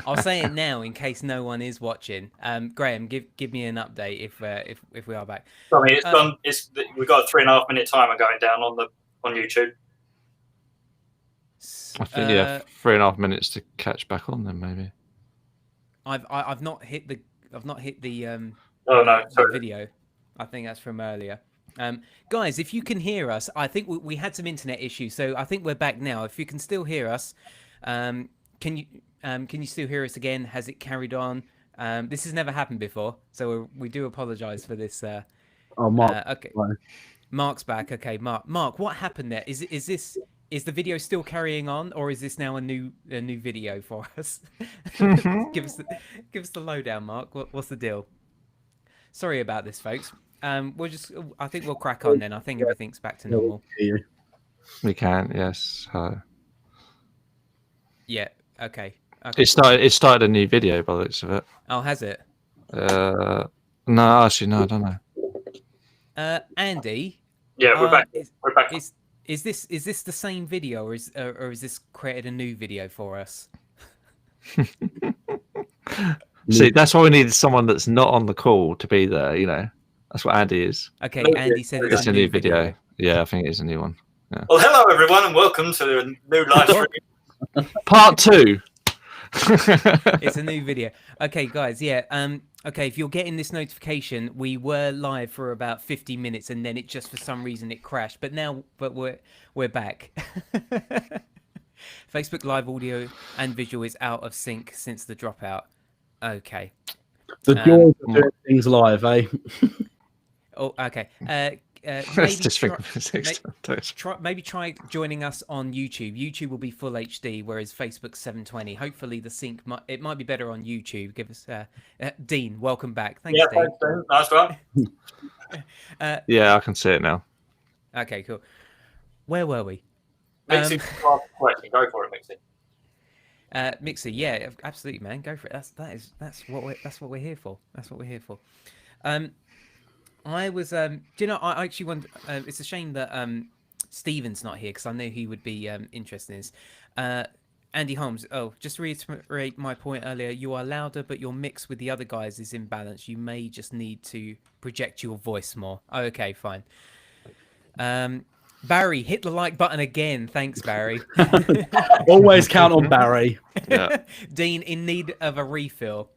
I'll say it now in case no one is watching. Graham, give me an update if we are back. I mean, it's done. We've got a 3.5 minute timer going down on YouTube. I think 3.5 minutes to catch back on then maybe. I've not hit the Oh no, the video. I think that's from earlier. Guys, if you can hear us, I think we had some internet issues, so I think we're back now. If you can still hear us, can you still hear us again? Has it carried on? This has never happened before, so we do apologise for this. Mark. Okay, Mark's back. Okay, Mark, what happened there? Is the video still carrying on, or is this now a new video for us? give us the lowdown, Mark. What's the deal? Sorry about this, folks. I think we'll crack on then. I think everything's back to normal. We can, yes. Yeah. Okay. It started a new video by the looks of it. Oh, has it? No, actually, no, I don't know. Andy. Yeah, we're back. We're back. Is this the same video, or is this created a new video for us? See, that's why we needed someone that's not on the call to be there. You know, that's what Andy is. Okay, Andy said it's a new video. Yeah, I think it is a new one. Yeah. Well, hello everyone, and welcome to the new live stream. Part 2. It's a new video. Okay, guys. Yeah. Okay, if you're getting this notification, we were live for about 50 minutes, and then it just for some reason it crashed. But we're back. Facebook Live audio and visual is out of sync since the dropout. Okay. The joy of doing things live, eh? Oh, okay. Maybe try joining us on YouTube. YouTube will be full HD, whereas Facebook's 720. Hopefully, the sync might be better on YouTube. Give us Dean. Welcome back. Thanks, Dean. Thanks, Dean. Nice one. Yeah, I can see it now. Okay, cool. Where were we? Mixie, go for it, Mixie. Mixer, yeah, absolutely, man. Go for it. That's what we're here for. That's what we're here for. I was, I actually wonder. It's a shame that Stephen's not here because I know he would be interested in this. Andy Holmes. Oh, just to reiterate my point earlier. You are louder, but your mix with the other guys is imbalanced. You may just need to project your voice more. Oh, okay, fine. Barry, hit the like button again. Thanks, Barry. Always count on Barry. Yeah. Dean, in need of a refill.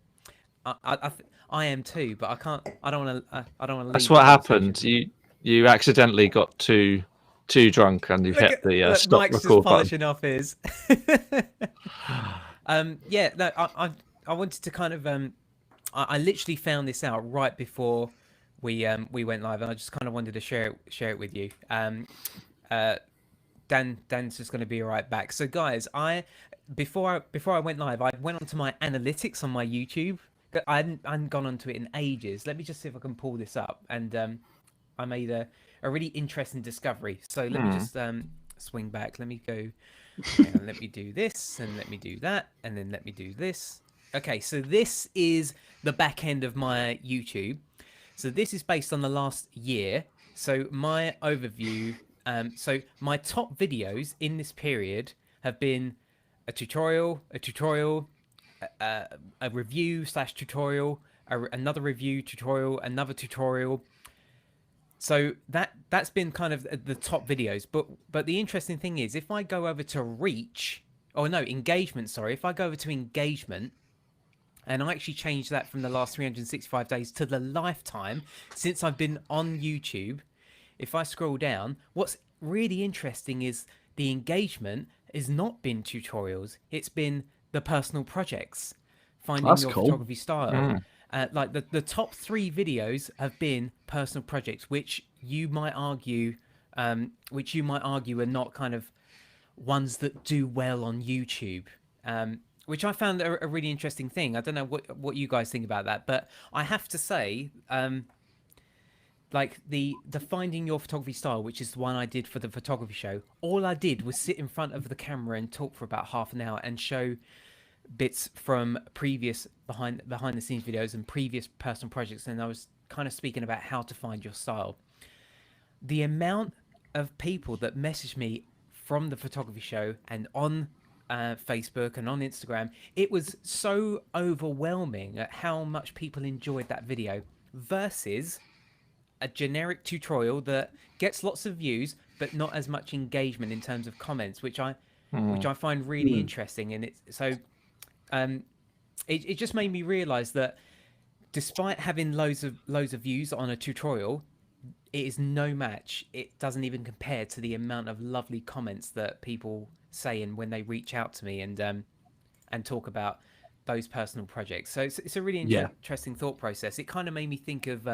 I am too, but I can't. I don't want to. That's what happened. You accidentally got too drunk and you hit the stop Mike's record just polishing button. off his. Yeah. No, I wanted to kind of. I literally found this out right before we went live, and I just kind of wanted to share it with you. Dan's just going to be right back. So guys, before I went live, I went onto my analytics on my YouTube. I hadn't gone onto it in ages. Let me just see if I can pull this up. And I made a really interesting discovery. So let me just swing back. Let me go. And let me do this, and let me do that, and then let me do this. Okay, so this is the back end of my YouTube. So this is based on the last year. So my overview. So my top videos in this period have been a tutorial, a review / tutorial, another review tutorial, another tutorial. So that's been kind of the top videos. But the interesting thing is, if I go over to engagement. Sorry, if I go over to engagement, and I actually changed that from the last 365 days to the lifetime since I've been on YouTube. If I scroll down, what's really interesting is the engagement has not been tutorials. It's been the personal projects, finding your photography style. Like the top 3 videos have been personal projects, which you might argue are not kind of ones that do well on YouTube. Which I found a really interesting thing. I don't know what you guys think about that, but I have to say, like the finding your photography style, which is the one I did for the photography show. All I did was sit in front of the camera and talk for about half an hour and show bits from previous behind the scenes videos and previous personal projects, and I was kind of speaking about how to find your style. The amount of people that messaged me from the photography show and on Facebook and on Instagram, it was so overwhelming at how much people enjoyed that video versus a generic tutorial that gets lots of views but not as much engagement in terms of comments, which I find really interesting. And it's so it just made me realize that despite having loads of views on a tutorial, it is no match. It doesn't even compare to the amount of lovely comments that people say and when they reach out to me and talk about those personal projects. So it's a really interesting thought process. It kind of made me think of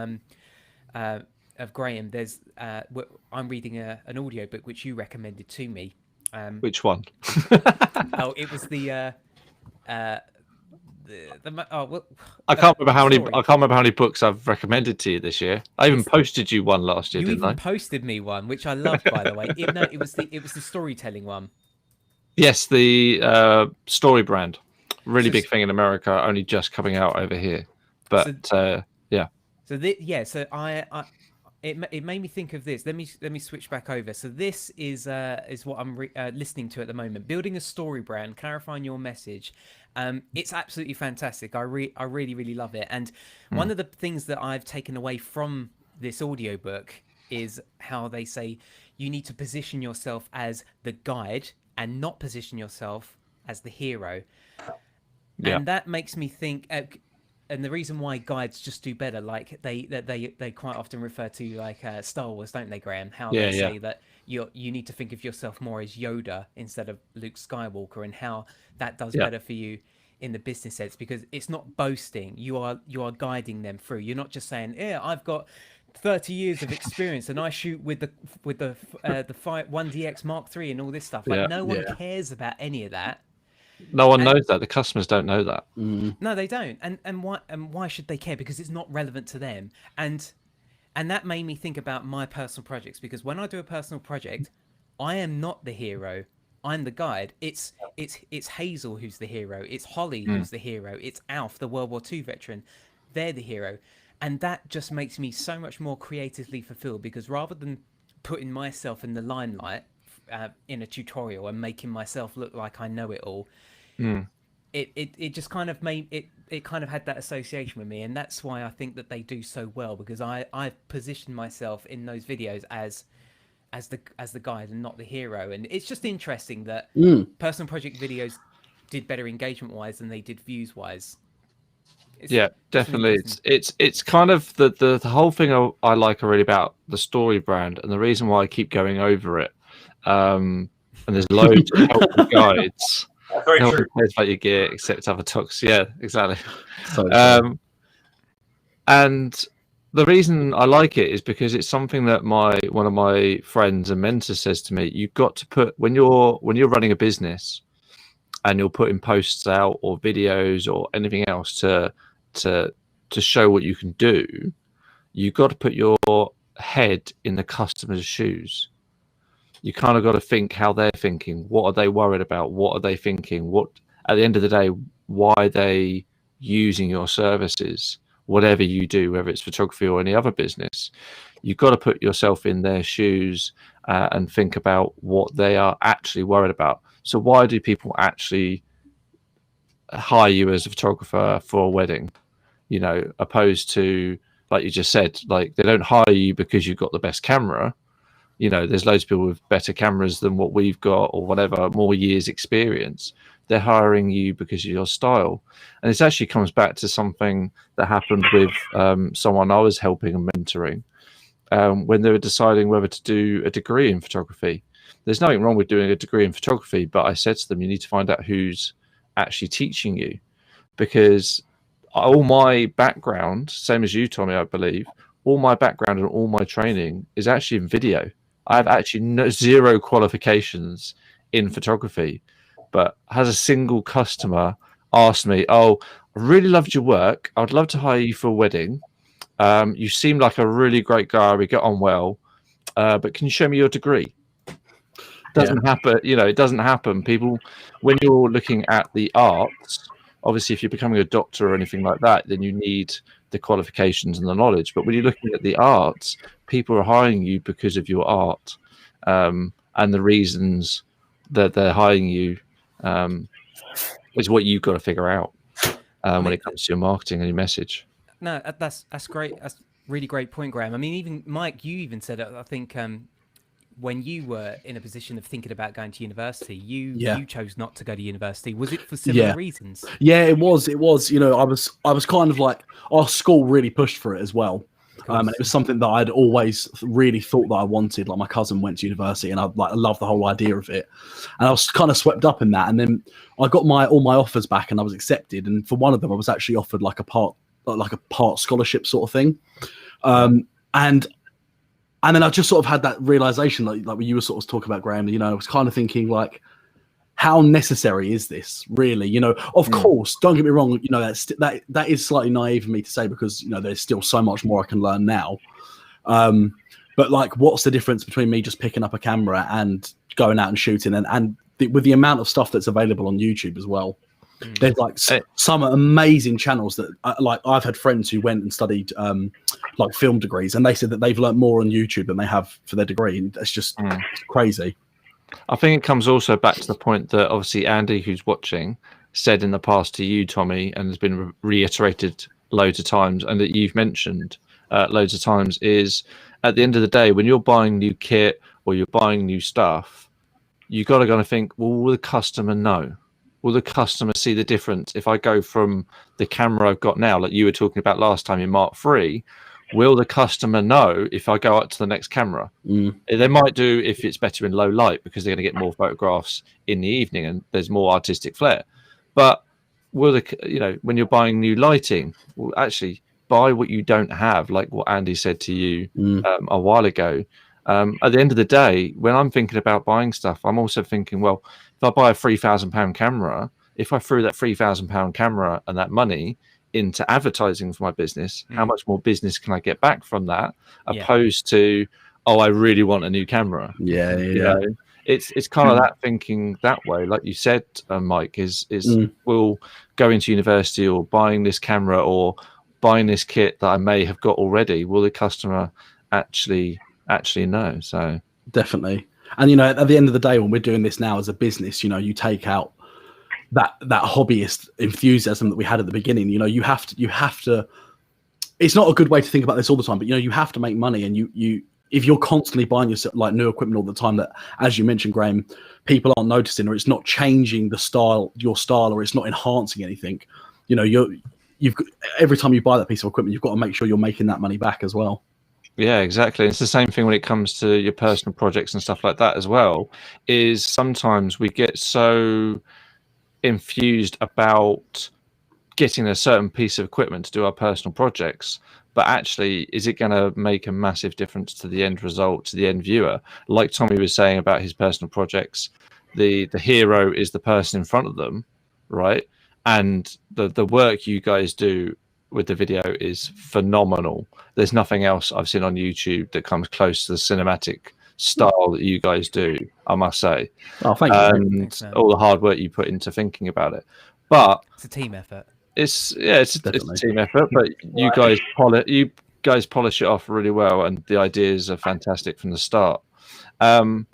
Graham. There's I'm reading an audiobook which you recommended to me. Which one? Oh, it was the I can't remember how many books I've recommended to you this year. I even posted you one last year, didn't I? You even posted me one, which I loved, by the way. It was the storytelling one. Yes, the story brand, really big thing in America, only just coming out over here. But yeah. So it made me think of this. Let me switch back over. So this is what I'm listening to at the moment. Building a story brand, clarifying your message. It's absolutely fantastic. I really love it. And one of the things that I've taken away from this audiobook is how they say you need to position yourself as the guide and not position yourself as the hero. Yeah. And that makes me think. And the reason why guides just do better, like they quite often refer to like Star Wars, don't they, Graham? How they say that you need to think of yourself more as Yoda instead of Luke Skywalker, and how that does better for you in the business sense, because it's not boasting. You are guiding them through. You're not just saying, "Yeah, I've got 30 years of experience and I shoot with the 1DX Mark III and all this stuff." Like no one cares about any of that. No one knows that. The customers don't know that. No, they don't. And why should they care? Because it's not relevant to them. And that made me think about my personal projects, because when I do a personal project, I am not the hero. I'm the guide. It's Hazel who's the hero. It's Holly who's the hero. It's Alf, the World War II veteran. They're the hero. And that just makes me so much more creatively fulfilled, because rather than putting myself in the limelight in a tutorial and making myself look like I know it all, it just kind of made it kind of had that association with me. And that's why I think that they do so well, because I've positioned myself in those videos as the guide and not the hero. And it's just interesting that personal project videos did better engagement wise than they did views wise. Definitely. It's kind of the whole thing I like really about the story brand, and the reason why I keep going over it. And there's loads of helpful guides. Very no true. one cares about your gear except other talks. Yeah, exactly. So and the reason I like it is because it's something that one of my friends and mentors says to me. You've got to put, when you're running a business and you're putting posts out or videos or anything else to show what you can do, you've got to put your head in the customer's shoes. You kind of got to think how they're thinking. What are they worried about? What are they thinking? What, at the end of the day, why are they using your services? Whatever you do, whether it's photography or any other business, you've got to put yourself in their shoes and think about what they are actually worried about. So why do people actually hire you as a photographer for a wedding? You know, opposed to, like you just said, like they don't hire you because you've got the best camera. You know, there's loads of people with better cameras than what we've got, or whatever, more years experience. They're hiring you because of your style. And it actually comes back to something that happened with someone I was helping and mentoring when they were deciding whether to do a degree in photography. There's nothing wrong with doing a degree in photography, but I said to them, you need to find out who's actually teaching you, because all my background, same as you, Tommy, I believe, all my background and all my training is actually in video. I have actually zero qualifications in photography, but has a single customer asked me, "Oh, I really loved your work. I'd love to hire you for a wedding. You seem like a really great guy. We get on well, but can you show me your degree?" Doesn't happen, you know. It doesn't happen. People, when you're looking at the arts, obviously, if you're becoming a doctor or anything like that, then you need the qualifications and the knowledge. But when you're looking at the arts, people are hiring you because of your art, and the reasons that they're hiring you Is what you've got to figure out when it comes to your marketing and your message. No, that's great. That's really great point, Graham. I mean, even Mike, you even said it. I think when you were in a position of thinking about going to university, you chose not to go to university. Was it for similar reasons? Yeah, it was. You know, I was kind of like, our school really pushed for it as well. And it was something that I'd always really thought that I wanted. Like, my cousin went to university, and I loved the whole idea of it. And I was kind of swept up in that. And then I got all my offers back, and I was accepted. And for one of them, I was actually offered like a part scholarship sort of thing. And then I just sort of had that realization, like when you were sort of talking about, Graham, you know, I was kind of thinking, like, how necessary is this really? You know, of course, don't get me wrong, you know, that is slightly naive of me to say, because, you know, there's still so much more I can learn now. But like, what's the difference between me just picking up a camera and going out and shooting, and with the amount of stuff that's available on YouTube as well? There's like some amazing channels that like, I've had friends who went and studied like film degrees, and they said that they've learned more on YouTube than they have for their degree. And that's just crazy. I think it comes also back to the point that obviously Andy, who's watching, said in the past to you, Tommy, and has been reiterated loads of times, and that you've mentioned loads of times, is at the end of the day, when you're buying new kit or you're buying new stuff, you got to kind of think, well, will the customer know? Will the customer see the difference? If I go from the camera I've got now, like you were talking about last time in Mark III, will the customer know if I go up to the next camera? They might do if it's better in low light, because they're going to get more photographs in the evening and there's more artistic flair. But will when you're buying new lighting, well, actually buy what you don't have, like what Andy said to you a while ago. At the end of the day, when I'm thinking about buying stuff, I'm also thinking, well, if I buy a £3,000 camera, if I threw that £3,000 camera and that money into advertising for my business, how much more business can I get back from that, opposed to, oh, I really want a new camera? You know, it's kind of that thinking that way, like you said, Mike, is will going to university or buying this camera or buying this kit that I may have got already, will the customer actually know? So definitely. And you know, at the end of the day, when we're doing this now as a business, you know, you take out that hobbyist enthusiasm that we had at the beginning. You know, you have to it's not a good way to think about this all the time, but you know, you have to make money, and you if you're constantly buying yourself like new equipment all the time, that, as you mentioned, Graham, people aren't noticing, or it's not changing your style, or it's not enhancing anything, you know, you've got, every time you buy that piece of equipment, you've got to make sure you're making that money back as well. Yeah, exactly. It's the same thing when it comes to your personal projects and stuff like that as well, is sometimes we get so infused about getting a certain piece of equipment to do our personal projects, but actually, is it going to make a massive difference to the end result, to the end viewer? Like Tommy was saying about his personal projects, the hero is the person in front of them, right? And the work you guys do with the video is phenomenal. There's nothing else I've seen on YouTube that comes close to the cinematic style that you guys do, I must say. Oh, thank you. And Thanks, all the hard work you put into thinking about it. But it's a team effort. It's a team effort, but you guys polish it off really well, and the ideas are fantastic from the start. But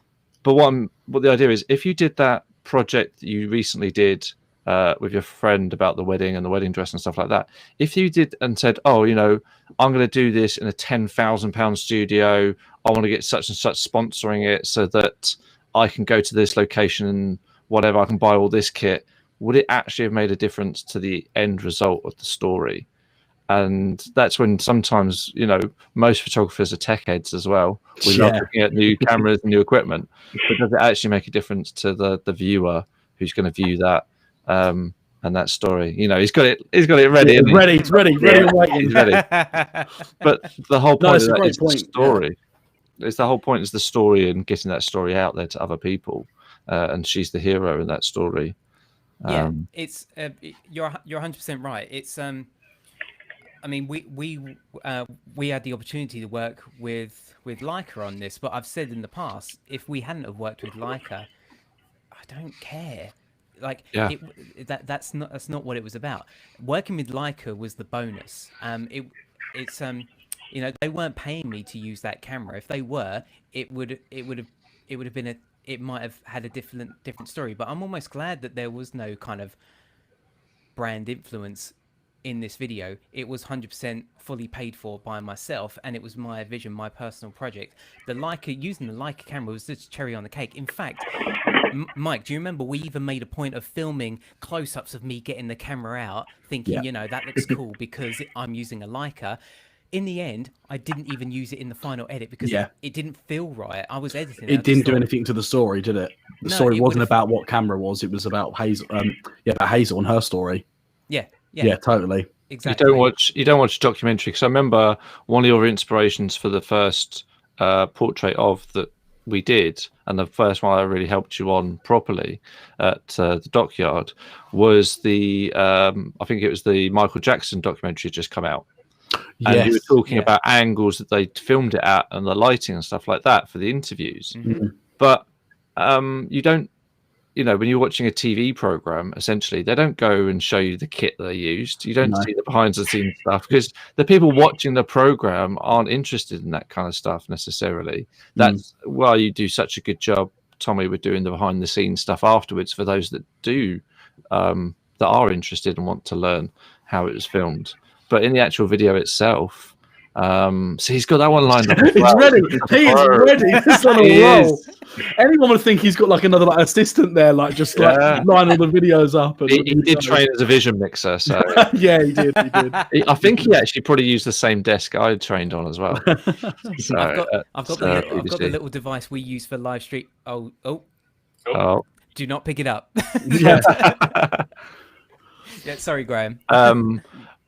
what the idea is, if you did that project that you recently did with your friend about the wedding and the wedding dress and stuff like that, if you did and said, oh, you know, I'm going to do this in a £10,000 studio, I want to get such and such sponsoring it so that I can go to this location and whatever, I can buy all this kit, would it actually have made a difference to the end result of the story? And that's when sometimes, you know, most photographers are tech heads as well. We love looking at new cameras and new equipment, but does it actually make a difference to the viewer who's going to view that and that story? You know, he's got it ready. It's ready. He's ready. But the whole point of that is the story. It's the whole point is the story and getting that story out there to other people. And she's the hero in that story. It's you're 100% right. It's I mean, we had the opportunity to work with Leica on this, but I've said in the past, if we hadn't have worked with Leica, I don't care. Like, that's not what it was about. Working with Leica was the bonus. It's you know, they weren't paying me to use that camera. If they were, it would have been it might have had a different story. But I'm almost glad that there was no kind of brand influence in this video. It was 100% fully paid for by myself, and it was my vision, my personal project. Using the Leica camera was just cherry on the cake. In fact, Mike, do you remember we even made a point of filming close-ups of me getting the camera out, thinking, that looks cool because I'm using a Leica. In the end, I didn't even use it in the final edit because it didn't feel right. I was editing. It didn't do anything to the story, did it? The story wasn't about what camera was. It was about Hazel. About Hazel and her story. Yeah, totally. Exactly. You don't watch a documentary, because I remember one of your inspirations for the first portrait of that we did, and the first one I really helped you on properly at the Dockyard was the I think it was the Michael Jackson documentary just come out. And you were talking about angles that they filmed it at and the lighting and stuff like that for the interviews. Mm-hmm. But you don't, when you're watching a TV program, essentially, they don't go and show you the kit they used. You don't see the behind the scenes stuff, because the people watching the program aren't interested in that kind of stuff necessarily. That's why you do such a good job, Tommy, with doing the behind the scenes stuff afterwards for those that do, that are interested and want to learn how it was filmed. But in the actual video itself, so he's got that one lined up. He's ready. He is ready. He's on a roll. Anyone would think he's got like another assistant there, line all the videos up. And he did train as a vision mixer, so yeah, he did. I think he actually probably used the same desk I trained on as well. So, I've got the little device we use for live stream. Oh! Do not pick it up. Yeah. Sorry, Graham.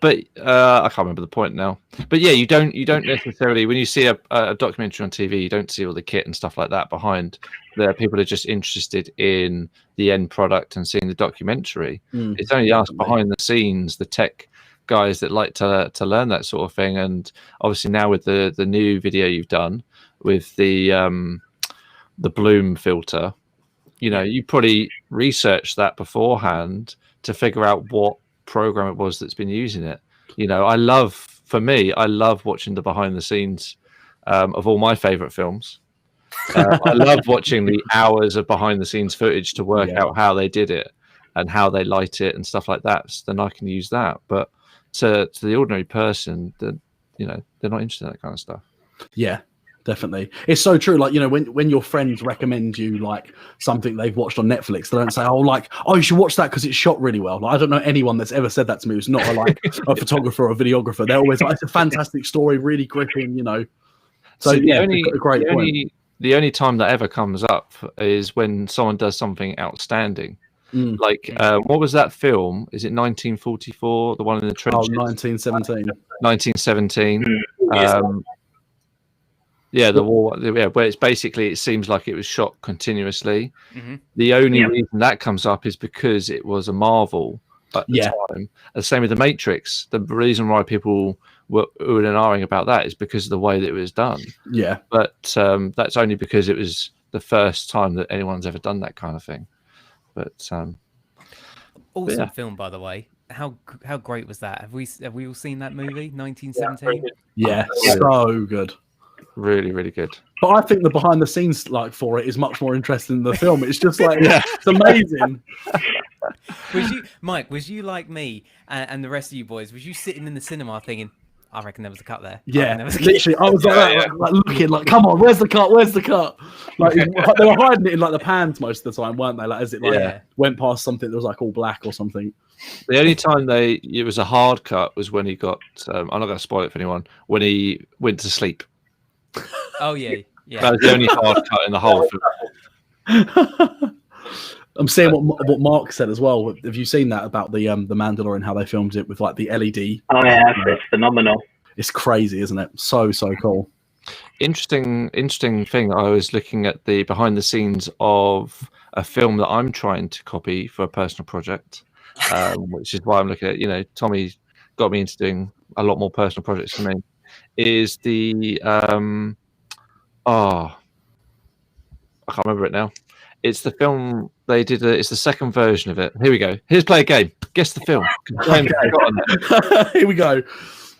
But I can't remember the point now. But yeah, you don't necessarily, when you see a documentary on TV, you don't see all the kit and stuff like that behind. There, people are just interested in the end product and seeing the documentary. It's only us behind the scenes, the tech guys, that like to learn that sort of thing. And obviously now with the new video you've done with the bloom filter, you probably researched that beforehand to figure out what program it was that's been using it. I love watching the behind the scenes of all my favorite films. I love watching the hours of behind the scenes footage to work out how they did it and how they light it and stuff like that. So then I can use that. But to the ordinary person, they're not interested in that kind of stuff. Yeah, definitely. It's so true. Like, when your friends recommend you like something they've watched on Netflix, they don't say, oh, you should watch that because it's shot really well. Like, I don't know anyone that's ever said that to me who's not a photographer or a videographer. They're always like, it's a fantastic story, really gripping, So a great point. The only time that ever comes up is when someone does something outstanding. Like, what was that film? Is it 1944, the one in the trenches? 1917. 1917. Yeah, the war. Yeah, where it seems like it was shot continuously. The only reason that comes up is because it was a Marvel at the time. The same with the Matrix. The reason why people were oohing and ahhing about that is because of the way that it was done. Yeah, but that's only because it was the first time that anyone's ever done that kind of thing. But awesome film, by the way. How great was that? Have we all seen that movie, 1917? Yeah, so good. Really, really good. But I think the behind the scenes for it is much more interesting than the film. It's just like it's amazing. Was you like me and the rest of you boys? Was you sitting in the cinema thinking, I reckon there was a cut there? Yeah, literally. I was like looking like, come on, where's the cut? Where's the cut? Like they were hiding it in like the pans most of the time, weren't they? Like as it went past something that was like all black or something. The only time it was a hard cut was when he got. I'm not going to spoil it for anyone. When he went to sleep. Oh yeah. That was the only hard cut in the whole film. I'm seeing what Mark said as well. Have you seen that about the Mandalorian, how they filmed it with like the LED? Oh yeah, it's phenomenal. It's crazy, isn't it? So cool. Interesting thing. I was looking at the behind the scenes of a film that I'm trying to copy for a personal project, which is why I'm looking at. Tommy got me into doing a lot more personal projects for me. Is the I can't remember it now. It's the film they did. It's the second version of it. Here we go. Here's play a game. Guess the film. Here we go.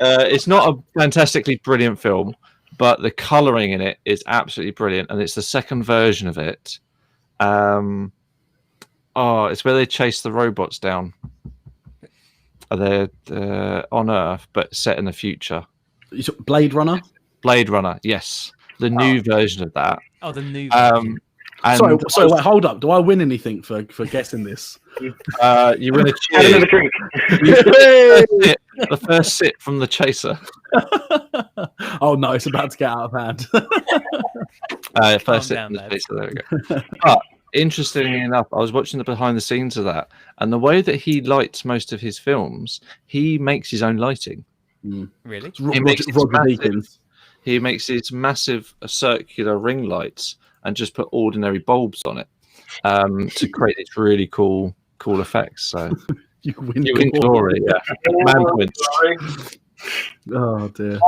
It's not a fantastically brilliant film, but the colouring in it is absolutely brilliant, and it's the second version of it. It's where they chase the robots down. They're on Earth, but set in the future. Blade Runner. Blade Runner, yes, the new version of that. Oh, the new version. And Sorry, wait, hold up. Do I win anything for guessing this? you win a Have cheer. another drink. The first sip from the chaser. Oh no, it's about to get out of hand. First sip down, from the lads. chaser. There we go. But interestingly enough, I was watching the behind the scenes of that, and the way that he lights most of his films, he makes his own lighting. Really? He makes his Roger massive- Deakins. He makes these massive circular ring lights and just put ordinary bulbs on it to create these really cool effects. So You win you win glory, yeah. Man points. Oh dear.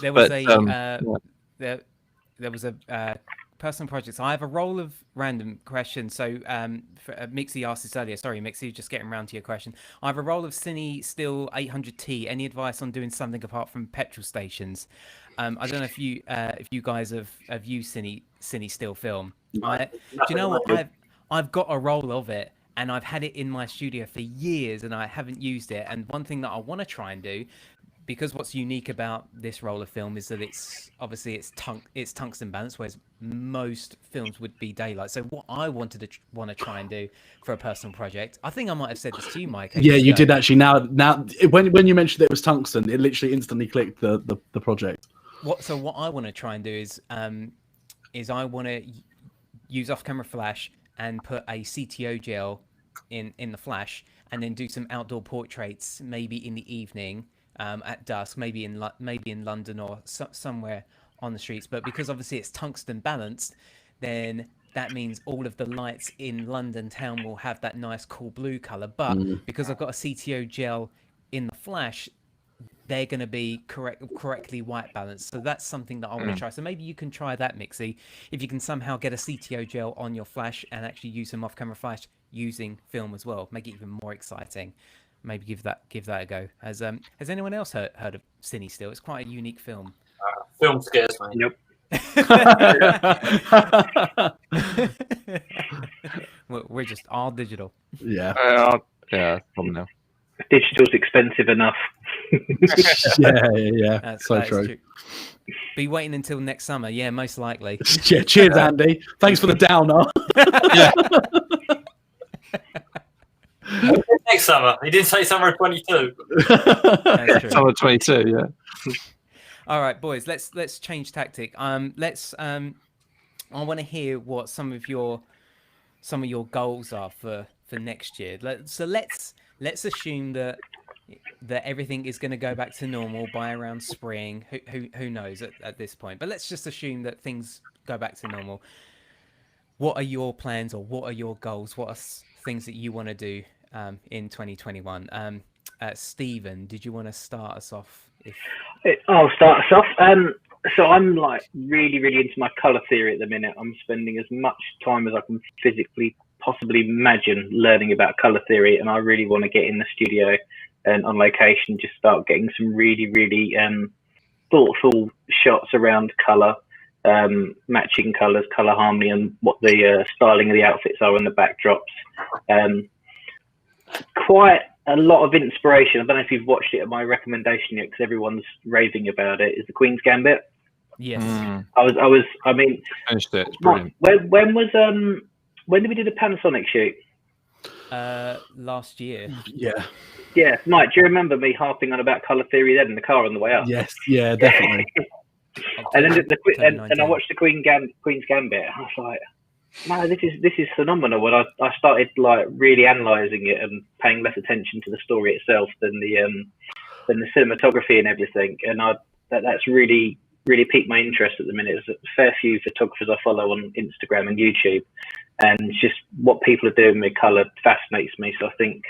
There was But, there was a personal project. So I have a roll of random questions. So Mixie asked this earlier. Sorry, Mixie, just getting around to your question. I have a roll of Cine Still 800T. Any advice on doing something apart from petrol stations? I don't know if you guys have used Cine Still film. Do you know what? I've got a roll of it, and I've had it in my studio for years, and I haven't used it. And one thing that I want to try and do, because what's unique about this roll of film is that it's tungsten balanced, whereas most films would be daylight. So what I want to try and do for a personal project, I think I might have said this to you, Mike. Yeah, you did actually. Now, when you mentioned that it was tungsten, it literally instantly clicked the project. What I want to try and do is I want to use off-camera flash and put a CTO gel in the flash, and then do some outdoor portraits, maybe in the evening. At dusk, maybe in London or somewhere on the streets. But because obviously it's tungsten balanced, then that means all of the lights in London town will have that nice cool blue color. But because I've got a CTO gel in the flash, they're going to be correctly white balanced. So that's something that I want to try. So maybe you can try that, Mixie, if you can somehow get a CTO gel on your flash and actually use some off-camera flash using film as well. Make it even more exciting. Maybe give that a go. Has anyone else heard of Cine Still? It's quite a unique film. Film scares me. Nope. We're just all digital. Yeah. Probably now. Digital's expensive enough. Yeah. That's So that is true. Be waiting until next summer. Yeah, most likely. Yeah. Cheers, Andy. Thanks for the downer. Yeah. Next summer. He didn't say summer of 22. That's true. Summer 22, yeah. All right, boys. Let's change tactic. I want to hear what some of your goals are for next year. So let's assume that everything is going to go back to normal by around spring. Who knows at this point? But let's just assume that things go back to normal. What are your plans, or what are your goals? What are things that you want to do in 2021? Stephen, did you want to start us off? I'll start us off. So I'm like really, really into my color theory at the minute. I'm spending as much time as I can physically possibly imagine learning about color theory, and I really want to get in the studio and on location, just start getting some really, really thoughtful shots around color, matching colors, color harmony, and what the styling of the outfits are and the backdrops. Quite a lot of inspiration. I don't know if you've watched it at my recommendation yet, because everyone's raving about it. Is the Queen's Gambit? Yes. I mean, Finished it. It's brilliant. When did we do the Panasonic shoot? Last year. Yeah. Mike, do you remember me harping on about color theory then in the car on the way up? Yes. Yeah. Definitely. And then I watched the Queen's Gambit. And I was like, no, this is phenomenal. When I started like really analysing it and paying less attention to the story itself than the cinematography and everything, and that's really piqued my interest at the minute. There's a fair few photographers I follow on Instagram and YouTube, and just what people are doing with colour fascinates me. So I think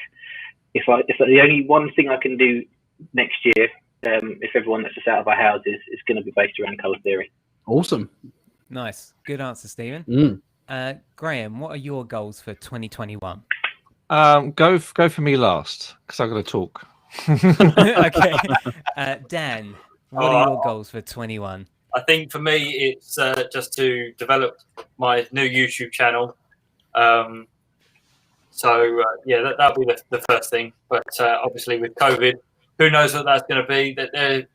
if the only one thing I can do next year, if everyone lets us out of our houses, is going to be based around colour theory. Awesome. Nice. Good answer, Stephen. Graham, what are your goals for 2021? Go for me last, because I've got to talk. Okay. Dan, what are your goals for 21? I think for me, it's just to develop my new YouTube channel. That'll be the first thing. But obviously, with COVID, who knows what that's going to be? That there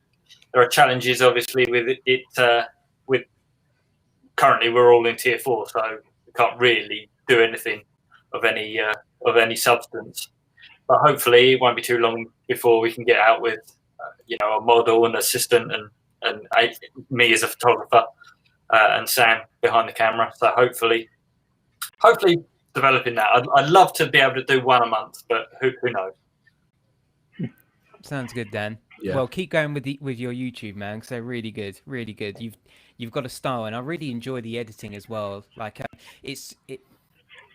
are challenges, obviously, with it. With currently, we're all in tier 4, so we can't really do anything of any substance. But hopefully, it won't be too long before we can get out with, a model, an assistant, and me as a photographer, and Sam behind the camera. So hopefully developing that. I'd love to be able to do one a month, but who knows? Sounds good, Dan. Yeah. Well, keep going with your YouTube, man, because they're really good, really good. You've got a style, and I really enjoy the editing as well. Like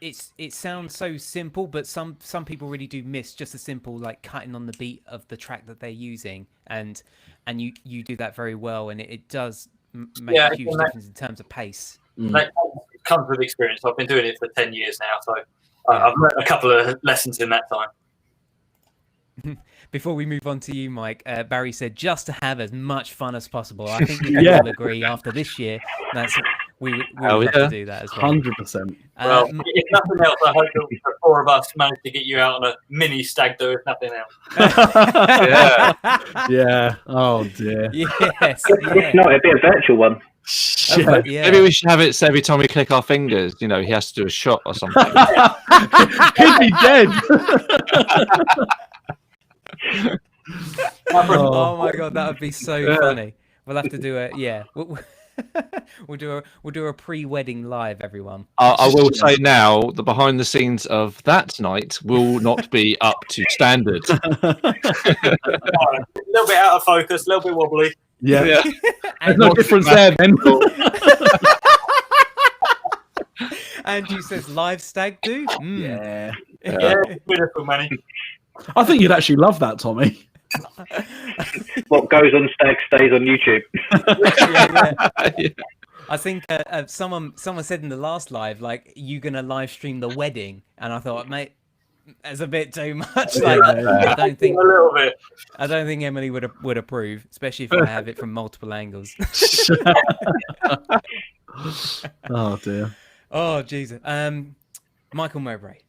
it sounds so simple, but some people really do miss just the simple, like, cutting on the beat of the track that they're using, and you do that very well, and it does make a huge difference in terms of pace. That comes with experience. I've been doing it for 10 years now, so I've learned a couple of lessons in that time. Before we move on to you, Mike, Barry said just to have as much fun as possible. I think we can all agree after this year we would love to do that as well. 100%. Well, if nothing else, I hope that the 4 of us managed to get you out on a mini stag do, if nothing else. Yeah. Oh dear. Yes. If not, it'd be a virtual one. Yeah. Maybe we should have it so every time we click our fingers, he has to do a shot or something. He'd be dead. Oh my god, that would be so funny. We'll have to do we'll do a pre-wedding live, everyone. I will say now, the behind the scenes of that night will not be up to standard. A little bit out of focus, a little bit wobbly. Yeah. There's no difference there then. Andrew says live stag do. Yeah. Beautiful, Manny. I think you'd actually love that, Tommy. What goes on stag stays on YouTube. Yeah. I think someone said in the last live, like, you gonna live stream the wedding, and I thought, mate, that's a bit too much. Like, I don't think a little bit. I don't think Emily would approve, especially if I have it from multiple angles. Oh dear. Oh Jesus. Michael Mowbray,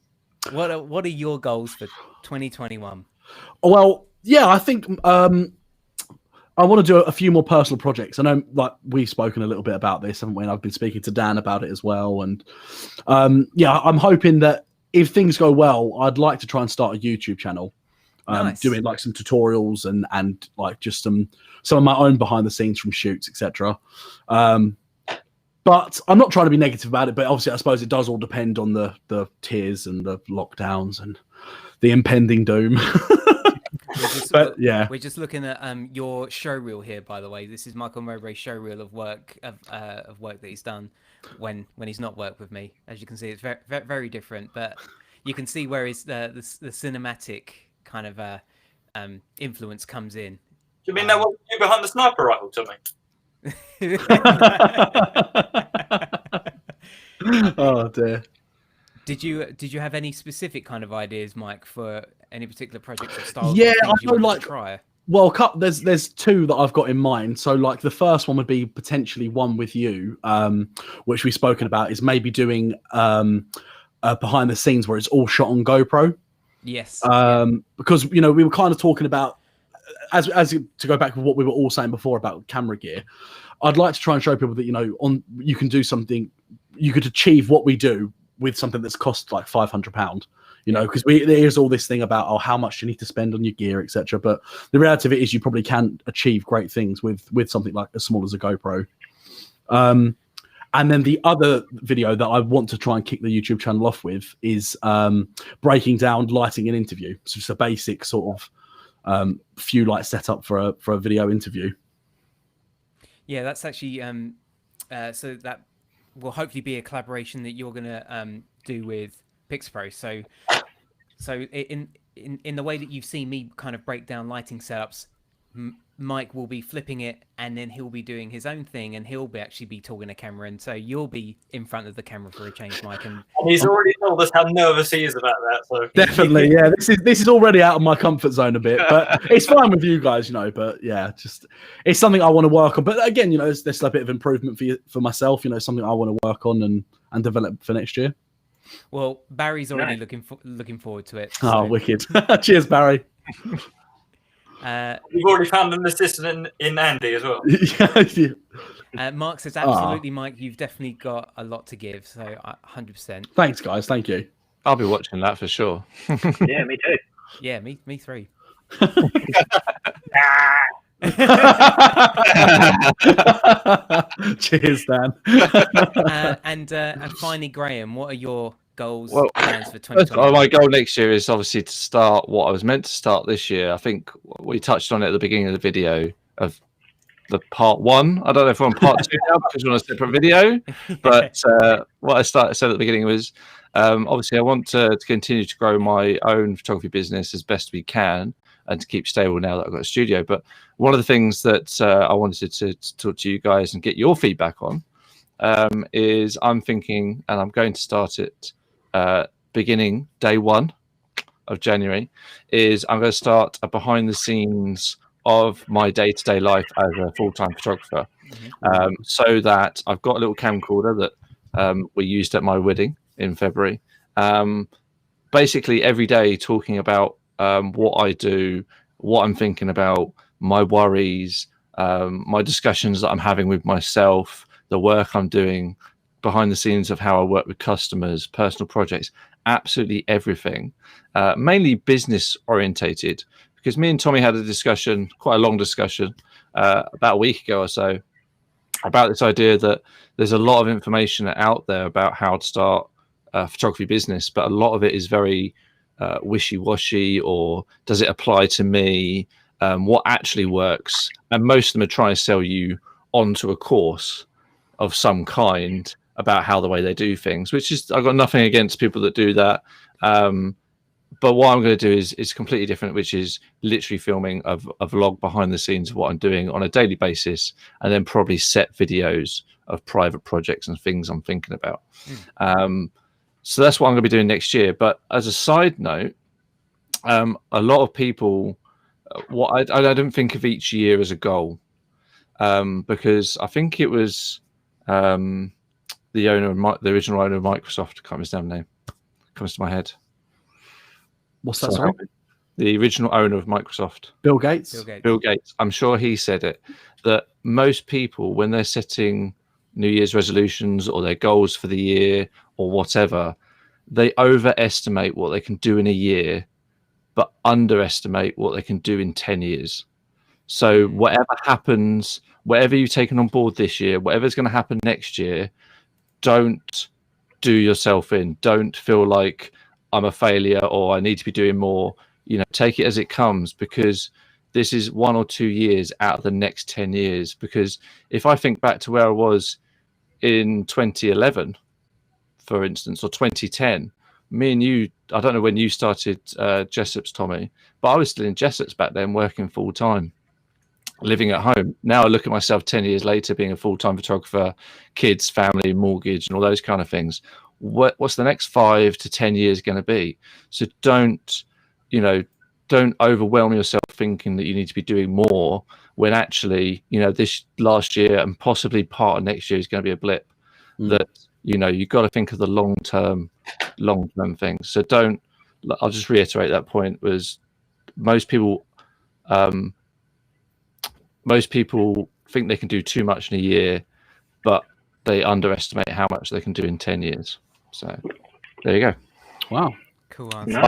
what are your goals for 2021? Well, yeah, I think I want to do a few more personal projects. I know, like, we've spoken a little bit about this, haven't we? And I've been speaking to Dan about it as well. And I'm hoping that if things go well, I'd like to try and start a YouTube channel, Nice. doing like some tutorials and like just some of my own behind the scenes from shoots, etc. But I'm not trying to be negative about it. But obviously, I suppose it does all depend on the tiers and the lockdowns and the impending doom. We're just looking at your show reel here, by the way. This is Michael Mowbray's show reel of work that he's done when he's not worked with me. As you can see, it's very, very different, but you can see where the cinematic kind of influence comes in. Do you mean that was you behind the sniper rifle, Tommy? Oh dear. Did you have any specific kind of ideas, Mike, for any particular projects or styles? Yeah, I know, like, to try? Well, there's two that I've got in mind. So, like, the first one would be potentially one with you, which we've spoken about, is maybe doing behind the scenes where it's all shot on GoPro. Yes. Because we were kind of talking about, as to go back with what we were all saying before about camera gear. I'd like to try and show people that you can do something, you could achieve what we do with something that's cost like £500. Because there is all this thing about how much you need to spend on your gear, etc. But the reality of it is, you probably can achieve great things with something like as small as a GoPro. And then the other video that I want to try and kick the YouTube channel off with is breaking down lighting an interview. So just a basic sort of few light setup for a video interview. Yeah, that's actually so that will hopefully be a collaboration that you're gonna do with PixPro. So in the way that you've seen me kind of break down lighting setups, Mike will be flipping it, and then he'll be doing his own thing, and he'll be actually be talking to camera, and so you'll be in front of the camera for a change, Mike. And he's already told us how nervous he is about that. So Definitely, yeah. This is already out of my comfort zone a bit, but it's fine with you guys, But yeah, just it's something I want to work on. But again, there's a bit of improvement for myself. Something I want to work on and develop for next year. Well, Barry's already looking forward to it. So. So. Oh, wicked! Cheers, Barry. You've already found an assistant in Andy as well. Yeah. Mark says, absolutely, Mike, you've definitely got a lot to give. So 100%. Thanks, guys. Thank you. I'll be watching that for sure. Yeah, me too. Yeah, me three. Cheers, Dan. And finally, Graham, what are your goals, plans for 2020? Well, my goal next year is obviously to start what I was meant to start this year. I think we touched on it at the beginning of the video of the part 1. I don't know if we're on part 2 now because we're on a separate video. But what I said at the beginning was obviously I want to continue to grow my own photography business as best we can and to keep stable now that I've got a studio. But one of the things that I wanted to talk to you guys and get your feedback on is I'm thinking, and I'm going to start it beginning day 1 of January, is I'm going to start a behind the scenes of my day-to-day life as a full-time photographer, so that I've got a little camcorder that we used at my wedding in February. Basically every day talking about what I do, what I'm thinking about, my worries, my discussions that I'm having with myself, the work I'm doing, behind the scenes of how I work with customers, personal projects, absolutely everything, mainly business orientated. Because me and Tommy had a discussion, quite a long discussion, about a week ago or so, about this idea that there's a lot of information out there about how to start a photography business, but a lot of it is very wishy-washy, or does it apply to me? What actually works? And most of them are trying to sell you onto a course of some kind about how the way they do things, which is, I've got nothing against people that do that. But what I'm going to do is completely different, which is literally filming a vlog behind the scenes of what I'm doing on a daily basis, and then probably set videos of private projects and things I'm thinking about. So that's what I'm going to be doing next year. But as a side note, a lot of people, I don't think of each year as a goal, because I think it was the original owner of Microsoft, I can't remember his damn name, comes to my head. What's that? Sorry? The original owner of Microsoft, Bill Gates. Bill Gates. I'm sure he said it, that most people, when they're setting New Year's resolutions or their goals for the year or whatever, they overestimate what they can do in a year, but underestimate what they can do in 10 years. So whatever happens, whatever you've taken on board this year, whatever's going to happen next year, don't do yourself in. Don't feel like I'm a failure or I need to be doing more. Take it as it comes, because this is 1 or 2 years out of the next 10 years. Because if I think back to where I was in 2011, for instance, or 2010, me and you, I don't know when you started Jessop's, Tommy, but I was still in Jessop's back then, working full time, living at home. Now I look at myself 10 years later, being a full-time photographer, kids, family, mortgage, and all those kind of things. What's the next 5 to 10 years going to be? So don't overwhelm yourself thinking that you need to be doing more, when actually, this last year and possibly part of next year is going to be a blip. That, you've got to think of the long-term things. So I'll just reiterate that point, was most people think they can do too much in a year, but they underestimate how much they can do in 10 years. So there you go. Wow. Cool answer.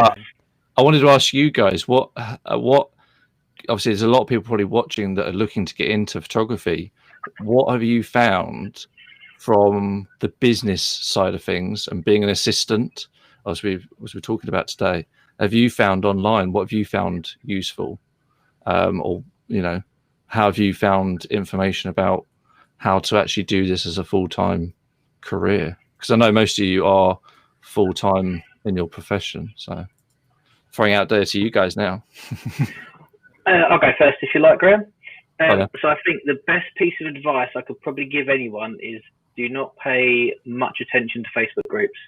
I wanted to ask you guys, what obviously there's a lot of people probably watching that are looking to get into photography. What have you found from the business side of things and being an assistant, as we're talking about today? Have you found online? What have you found useful? Or how have you found information about how to actually do this as a full-time career? Because I know most of you are full-time in your profession. So throwing out there to you guys now. I'll go first if you like, Graham. So I think the best piece of advice I could probably give anyone is do not pay much attention to Facebook groups.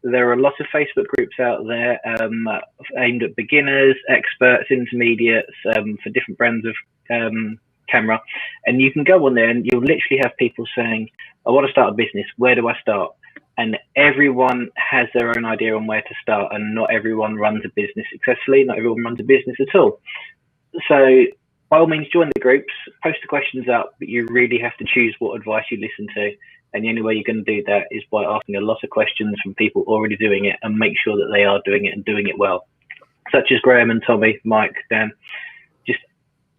There are a lot of Facebook groups out there aimed at beginners, experts, intermediates, for different brands of camera. And you can go on there and you'll literally have people saying, I want to start a business. Where do I start? And everyone has their own idea on where to start. And not everyone runs a business successfully. Not everyone runs a business at all. So by all means, join the groups, post the questions up, but you really have to choose what advice you listen to. And the only way you're going to do that is by asking a lot of questions from people already doing it and make sure that they are doing it and doing it well. Such as Graham and Tommy, Mike, Dan. Just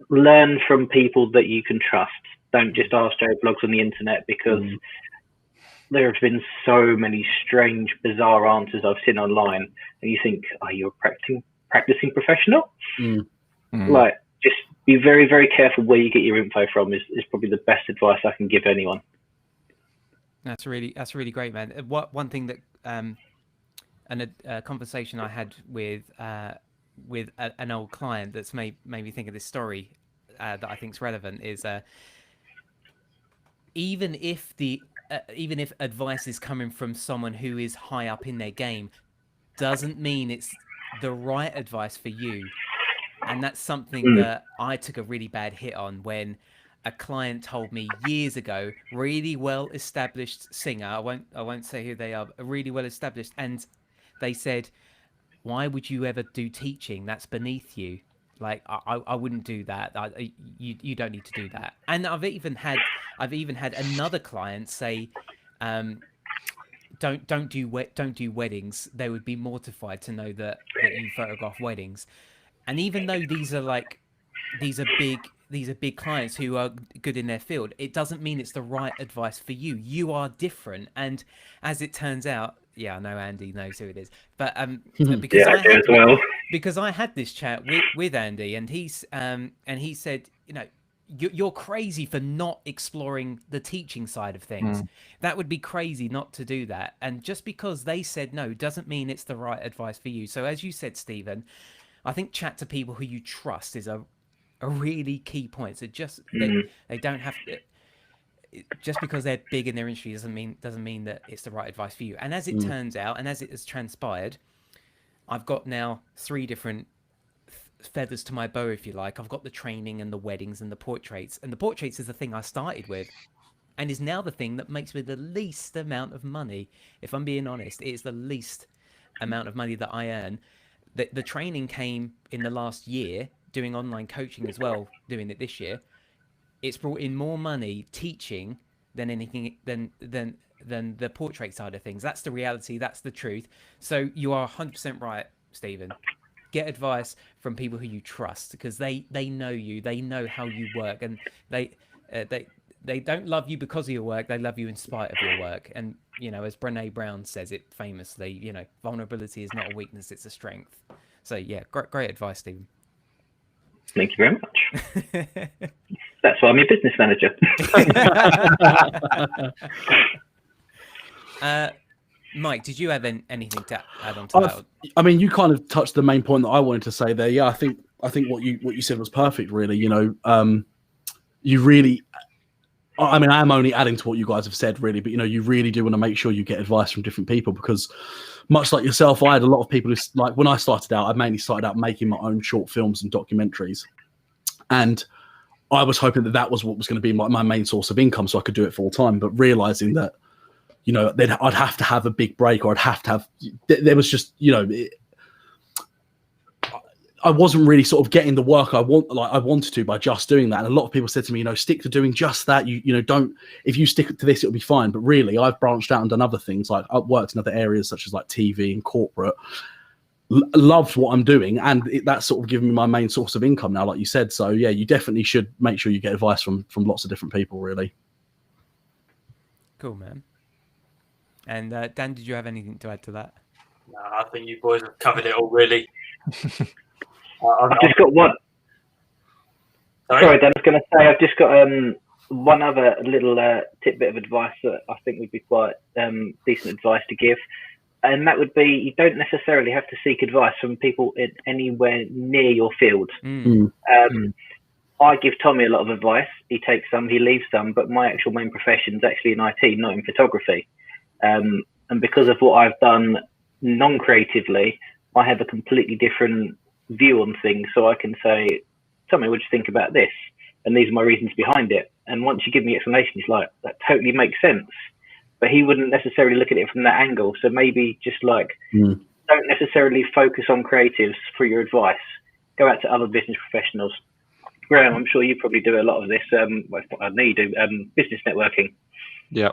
learn from people that you can trust. Don't just ask Joe blogs on the internet, because there have been so many strange, bizarre answers I've seen online. And you think, are you a practicing professional? Like, just be very, very careful where you get your info from is probably the best advice I can give anyone. That's really great, man. One thing that a conversation I had with an old client that's made me think of this story that I think is relevant is even if advice is coming from someone who is high up in their game, doesn't mean it's the right advice for you. And that's something that I took a really bad hit on when a client told me years ago, really well established singer, I won't say who they are, but really well established, and they said, why would you ever do teaching? That's beneath you. Like, I wouldn't do that. You don't need to do that. And I've even had another client say, don't do weddings. They would be mortified to know that you photograph weddings. And even though these are big clients who are good in their field, it doesn't mean it's the right advice for you. You are different. And as it turns out, yeah, I know Andy knows who it is, but because I had this chat with Andy, and he said, you're crazy for not exploring the teaching side of things. That would be crazy not to do that. And just because they said no doesn't mean it's the right advice for you. So as you said, Stephen, I think chat to people who you trust is a really key point. So just they don't have to, just because they're big in their industry doesn't mean that it's the right advice for you. And as it turns out, and as it has transpired, I've got now 3 different feathers to my bow, if you like. I've got the training and the weddings and the portraits. And the portraits is the thing I started with, and is now the thing that makes me the least amount of money. If I'm being honest, it is the least amount of money that I earn. The training came in the last year, doing online coaching as well, doing it this year. It's brought in more money teaching than anything than the portrait side of things. That's the reality. That's the truth. So you are 100% right, Stephen. Get advice from people who you trust, because they know you, they know how you work, and they don't love you because of your work. They love you in spite of your work. And as Brené Brown says it famously, vulnerability is not a weakness; it's a strength. So yeah, great advice, Stephen. Thank you very much. That's why I'm your business manager. Mike, did you have anything to add on to that? I mean, you kind of touched the main point that I wanted to say there. Yeah, I think what you said was perfect. Really, you really. I mean, I am only adding to what you guys have said, really, but you really do want to make sure you get advice from different people, because much like yourself, I had a lot of people who, like, when I started out, I mainly started out making my own short films and documentaries, and I was hoping that was what was going to be my main source of income, so I could do it full time. But realizing that, I'd have to have a big break, or I'd have to have. There was just, I wasn't really sort of getting the work I wanted to by just doing that. And a lot of people said to me, stick to doing just that. Don't, if you stick to this, it'll be fine. But really, I've branched out and done other things. Like, I've worked in other areas such as like TV and corporate. Loved what I'm doing, and that's sort of given me my main source of income now, like you said. So yeah, you definitely should make sure you get advice from lots of different people, really. Cool, man. And Dan, did you have anything to add to that? No, I think you boys have covered it all, really. I've just got one. Sorry, Dan, I was going to say, I've just got one other little tidbit of advice that I think would be quite decent advice to give. And that would be, you don't necessarily have to seek advice from people anywhere near your field. I give Tommy a lot of advice. He takes some, he leaves some, but my actual main profession is actually in IT, not in photography. And because of what I've done non-creatively, I have a completely different view on things. So I can say, Tommy, what do you think about this? And these are my reasons behind it. And once you give me explanation, he's like, that totally makes sense. But he wouldn't necessarily look at it from that angle. So maybe just like, don't necessarily focus on creatives for your advice. Go out to other business professionals. Graham, I'm sure you probably do a lot of this. I know you do business networking. Yeah.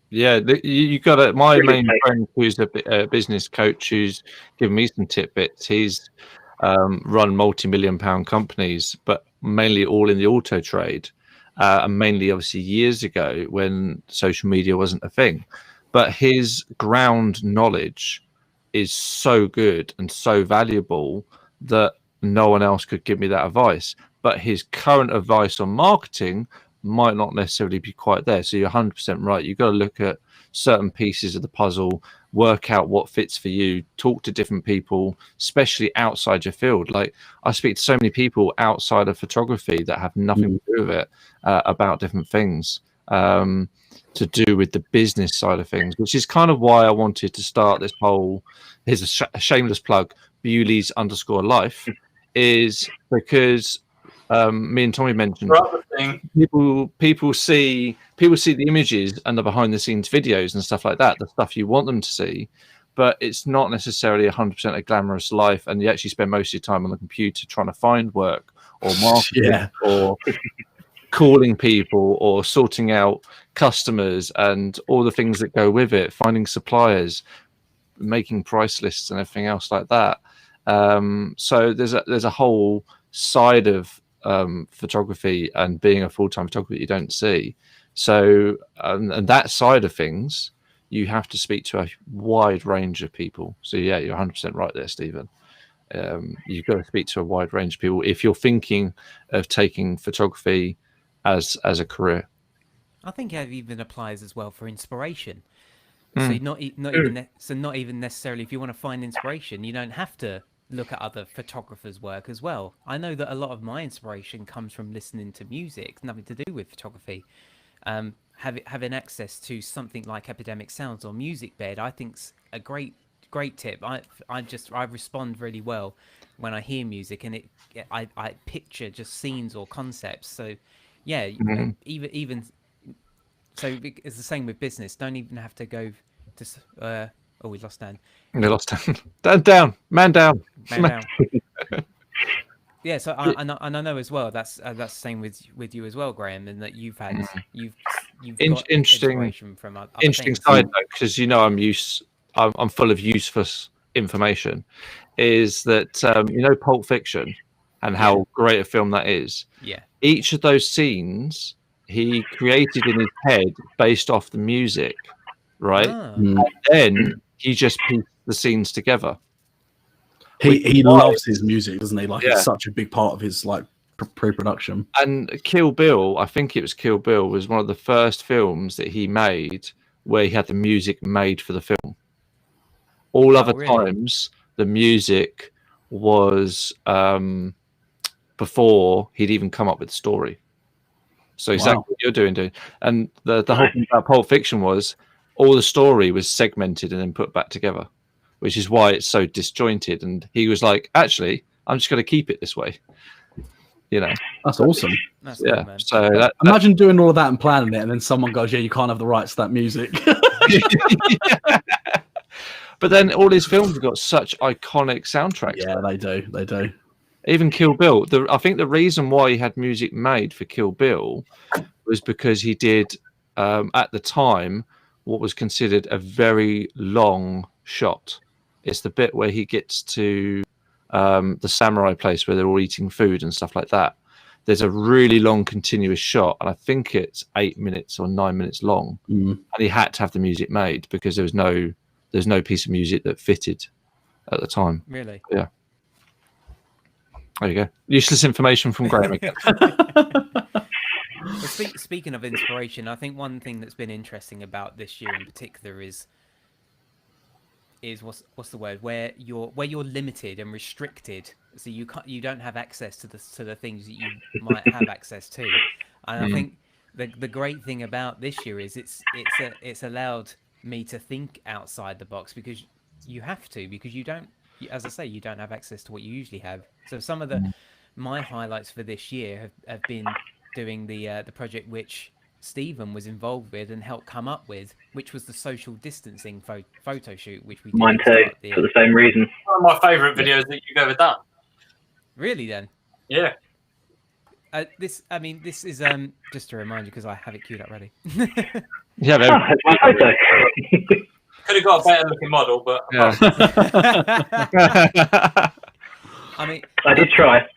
Yeah, you got it. My main friend, who's a business coach, who's given me some tidbits. He's run multi-million-pound companies, but mainly all in the auto trade, and mainly obviously years ago when social media wasn't a thing. But his ground knowledge is so good and so valuable that no one else could give me that advice. But his current advice on marketing might not necessarily be quite there. So you're 100% right. You've got to look at certain pieces of the puzzle, work out what fits for you, talk to different people, especially outside your field. Like, I speak to so many people outside of photography that have nothing to do with it, about different things, to do with the business side of things, which is kind of why I wanted to start this whole, here's a shameless plug, Bewley's _life, is because me and Tommy mentioned people see the images and the behind the scenes videos and stuff like that, the stuff you want them to see, but it's not necessarily 100% a glamorous life, and you actually spend most of your time on the computer trying to find work or marketing or calling people or sorting out customers and all the things that go with it, finding suppliers, making price lists and everything else like that. So there's a whole side of photography and being a full-time photographer that you don't see. So and that side of things, you have to speak to a wide range of people. So yeah, you're 100% right there, Stephen. You've got to speak to a wide range of people if you're thinking of taking photography as a career. I think it even applies as well for inspiration. So not even necessarily, if you want to find inspiration, you don't have to look at other photographers' work as well. I know that a lot of my inspiration comes from listening to music, nothing to do with photography. Having access to something like Epidemic Sounds or Music Bed, I think's a great tip. I respond really well when I hear music, and I picture just scenes or concepts. So yeah, even so, it's the same with business. Don't even have to go to we lost Dan. We lost Dan. Down. Man down. Yeah, so I know as well. That's the same with you as well, Graham, and that you've got inspiration from other interesting things. side note, because I'm full of useless information. Is that Pulp Fiction and how great a film that is? Yeah. Each of those scenes he created in his head based off the music, right? And then he just pieced the scenes together. He loves his music, doesn't he? Like, it's such a big part of his like pre-production. And Kill Bill, I think it was Kill Bill, was one of the first films that he made where he had the music made for the film. All other times, the music was before he'd even come up with the story. So exactly what you're doing. And the whole thing about Pulp Fiction was all the story was segmented and then put back together, which is why it's so disjointed. And he was like, actually, I'm just going to keep it this way. That's awesome. That's cool, man. So imagine doing all of that and planning it, and then someone goes, "Yeah, you can't have the rights to that music." But then all his films have got such iconic soundtracks. Yeah, they do. Even Kill Bill. I think the reason why he had music made for Kill Bill was because he did, at the time, what was considered a very long shot. It's the bit where he gets to the samurai place where they're all eating food and stuff like that. There's a really long continuous shot, and I think it's 8 minutes or 9 minutes long. And he had to have the music made because there's no piece of music that fitted at the time. Really? Yeah. There you go. Useless information from Graham again. Well, speaking of inspiration, I think one thing that's been interesting about this year in particular is is what's the word, where you're limited and restricted, so you don't have access to the things that you might have access to. And I think the great thing about this year is it's allowed me to think outside the box, because you have to, because you don't, as I say, you don't have access to what you usually have. So some of my highlights for this year have been doing the project which Stephen was involved with and helped come up with, which was the social distancing photo shoot, which we did Mine at the too, start of the for year. the same reason. One of my favourite videos that you've ever done. Really, then? Yeah. This is just to remind you, because I have it queued up ready. Yeah, Oh, that's my photo. Could have got a better looking model, but yeah. I mean, I did try.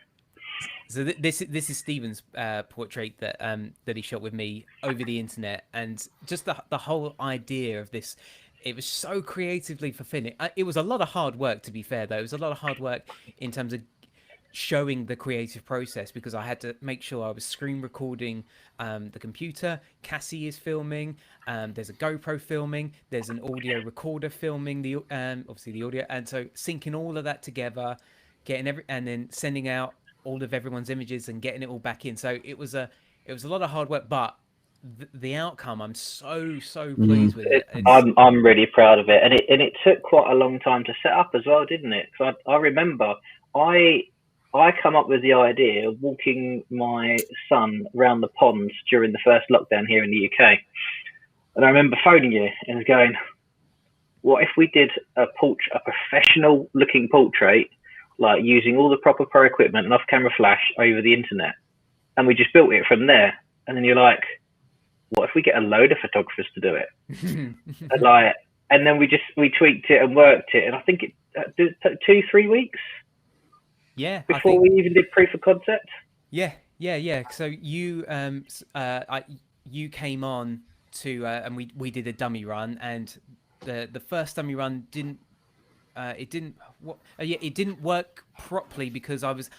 so this is Stephen's portrait that he shot with me over the internet, and just the whole idea of this, it was so creatively fulfilling. It was a lot of hard work, to be fair, though. It was a lot of hard work in terms of showing the creative process, because I had to make sure I was screen recording the computer. Cassie is filming. There's a GoPro filming. There's an audio recorder filming the obviously the audio, and so syncing all of that together, getting and then sending out all of everyone's images and getting it all back in. So it was a lot of hard work, but the outcome, I'm so pleased with it. I'm really proud of it, and it took quite a long time to set up as well, didn't it? Because I remember I come up with the idea of walking my son around the ponds during the first lockdown here in the UK, and I remember phoning you and going, "What if we did a professional looking portrait, like using all the proper pro equipment and off-camera flash over the internet, and we just built it from there?" And then you're like, "What if we get a load of photographers to do it?" and then we tweaked it and worked it, and I think it took 2-3 weeks. Yeah, before we even did proof of concept. Yeah. So you you came on to and we did a dummy run, and the first dummy run didn't work properly, because I was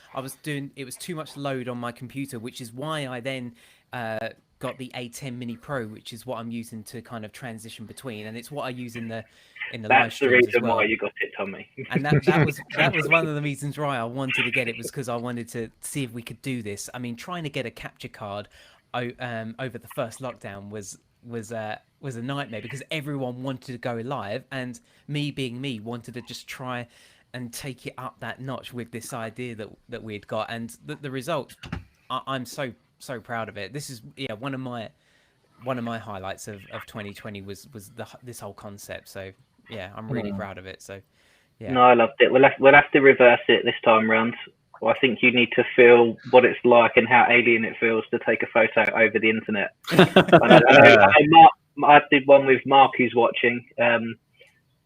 doing, it was too much load on my computer, which is why I then got the A10 Mini Pro, which is what I'm using to kind of transition between, and it's what I use in the live streams as well. That's the reason why you got it, Tommy. And that was one of the reasons why I wanted to get it, was because I wanted to see if we could do this. I mean, trying to get a capture card over the first lockdown was a nightmare, because everyone wanted to go live, and me being me wanted to just try and take it up that notch with this idea that we'd got, and the result, I'm so proud of it. This is one of my highlights of 2020 was this whole concept. So yeah, I'm really proud of it. So yeah. No, I loved it. We'll have to reverse it this time round. Well, I think you need to feel what it's like and how alien it feels to take a photo over the internet. I did one with Mark, who's watching.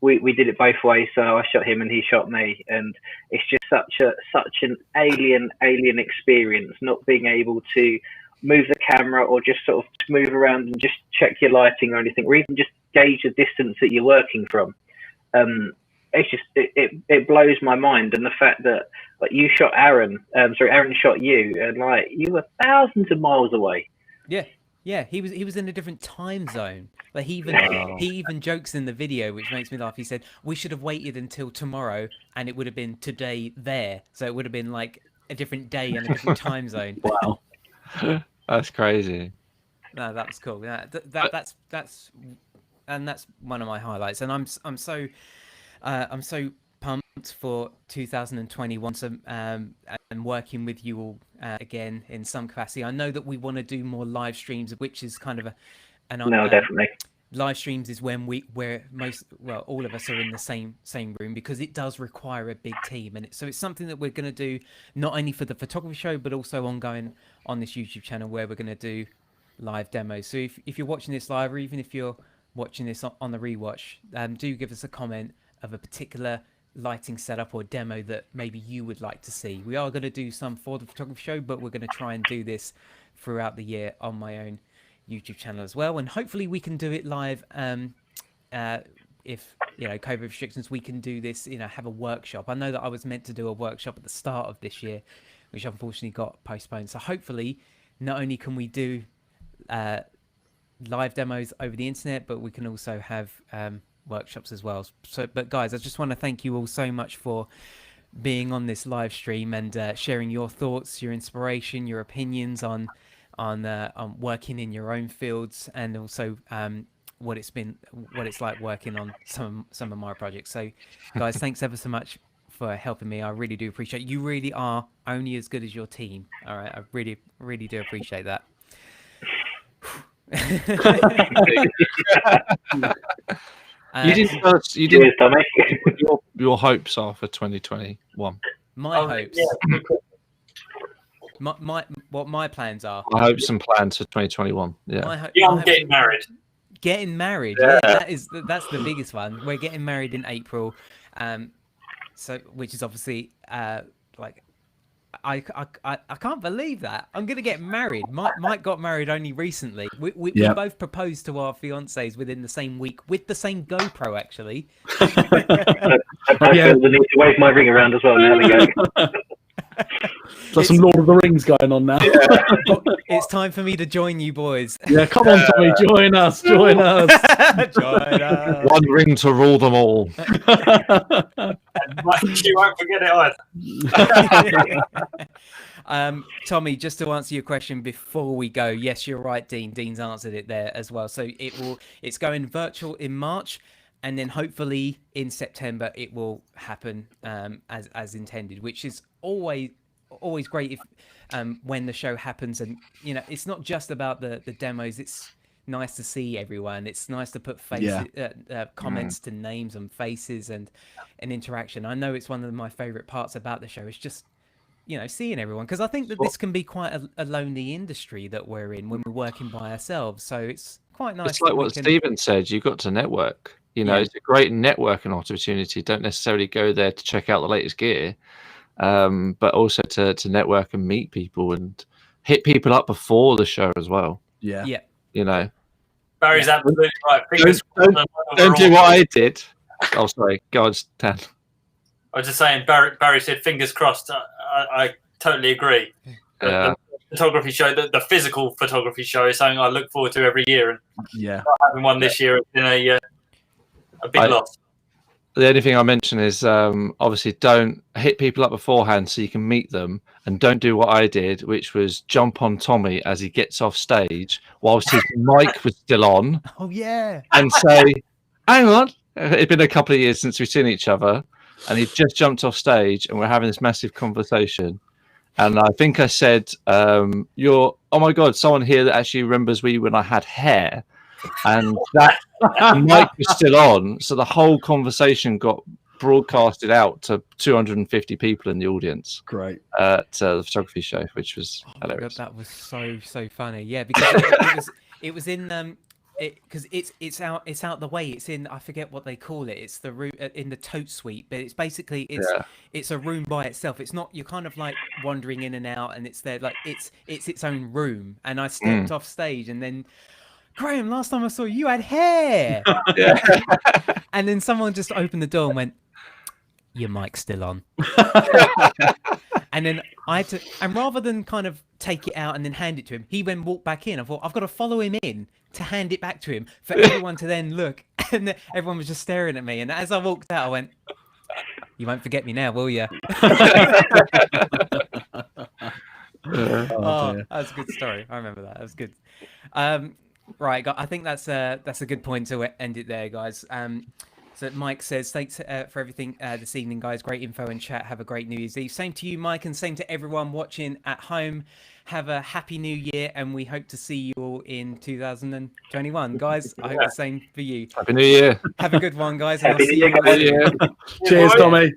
We did it both ways, so I shot him and he shot me, and it's just such an alien experience, not being able to move the camera or just sort of move around and just check your lighting or anything, or even just gauge the distance that you're working from. It's just it blows my mind, and the fact that you shot Aaron shot you, and you were thousands of miles away. Yeah, he was in a different time zone. Like he even jokes in the video, which makes me laugh. He said we should have waited until tomorrow, and it would have been today there. So it would have been like a different day and a different time zone. Wow, that's crazy. No, that was cool. That's one of my highlights, and I'm so pumped for 2021 and working with you all again in some capacity. I know that we want to do more live streams, which is kind of definitely. Live streams is when all of us are in the same room, because it does require a big team, and so it's something that we're going to do not only for the photography show, but also ongoing on this YouTube channel, where we're going to do live demos. So if you're watching this live, or even if you're watching this on the rewatch, do give us a comment of a particular lighting setup or demo that maybe you would like to see. We are going to do some for the photography show, but we're going to try and do this throughout the year on my own YouTube channel as well, and hopefully we can do it live. If COVID restrictions, we can do this, have a workshop. I know that I was meant to do a workshop at the start of this year, which unfortunately got postponed. So hopefully not only can we do live demos over the internet, but we can also have workshops as well. So, but guys, I just want to thank you all so much for being on this live stream and sharing your thoughts, your inspiration, your opinions on working in your own fields, and also what it's like working on some of my projects. So, guys, thanks ever so much for helping me. I really do appreciate it. You really are only as good as your team. All right, I really do appreciate that. You didn't tell us, you didn't what your hopes are for 2021. My hopes. Yeah. What my plans are. My hopes and plans for 2021. Yeah. I'm getting married. Getting married, Yeah. That's the biggest one. We're getting married in April, so which is obviously like I can't believe that I'm gonna get married. Mike got married only recently. We both proposed to our fiancés within the same week with the same GoPro actually. I feel the need to wave my ring around as well. Now we go. There's some Lord of the Rings going on now. It's time for me to join you boys. Yeah, come on, Tommy, join us. Join us. One ring to rule them all. You won't forget it either. Tommy, just to answer your question before we go, yes, you're right, Dean. Dean's answered it there as well. So it's going virtual in March, and then hopefully in September it will happen as intended, which is always great if when the show happens. And it's not just about the demos. It's nice to see everyone. It's nice to put faces, comments to names and faces and interaction. I know it's one of my favorite parts about the show. It's just seeing everyone, because I think that this can be quite a lonely industry that we're in when we're working by ourselves. So it's quite nice. It's like what Stephen said. You've got to network. It's a great networking opportunity. Don't necessarily go there to check out the latest gear, but also to network and meet people and hit people up before the show as well. Yeah. Barry's absolutely right. Don't do what I did. Oh, sorry. Go on, Dan. I was just saying, Barry said, fingers crossed. I totally agree. The photography show, the physical photography show, is something I look forward to every year. And not having one this year has been a big loss. The only thing I mention is obviously don't hit people up beforehand so you can meet them, and don't do what I did, which was jump on Tommy as he gets off stage whilst his mic was still on. Oh, yeah. And say, hang on. It'd been a couple of years since we've seen each other, and he just jumped off stage and we're having this massive conversation. And I think I said, oh my God, someone here that actually remembers me when I had hair. And that mic was still on, so the whole conversation got broadcasted out to 250 people in the audience. Great. At the photography show, which was hilarious. God, that was so funny. Yeah, because it was in because it's out the way. It's in, I forget what they call it. It's the room in the tote suite, but it's basically it's a room by itself. It's not, you're kind of like wandering in and out, and it's there like it's its own room. And I stepped off stage, and then, Graham, last time I saw you had hair. And then someone just opened the door and went, your mic's still on. And then I had to, and rather than kind of take it out and then hand it to him, he then walked back in. I thought, I've got to follow him in to hand it back to him for everyone to then look. And then everyone was just staring at me. And as I walked out, I went, you won't forget me now, will you? That was a good story. I remember that. That was good. Right, I think that's a good point to end it there, guys. So Mike says, thanks for everything this evening, guys. Great info and chat. Have a great New Year's Eve. Same to you, Mike, and same to everyone watching at home. Have a happy new year, and we hope to see you all in 2021. Guys, I hope the same for you. Happy New Year. Have a good one, guys. Happy New Year. Cheers, Tommy.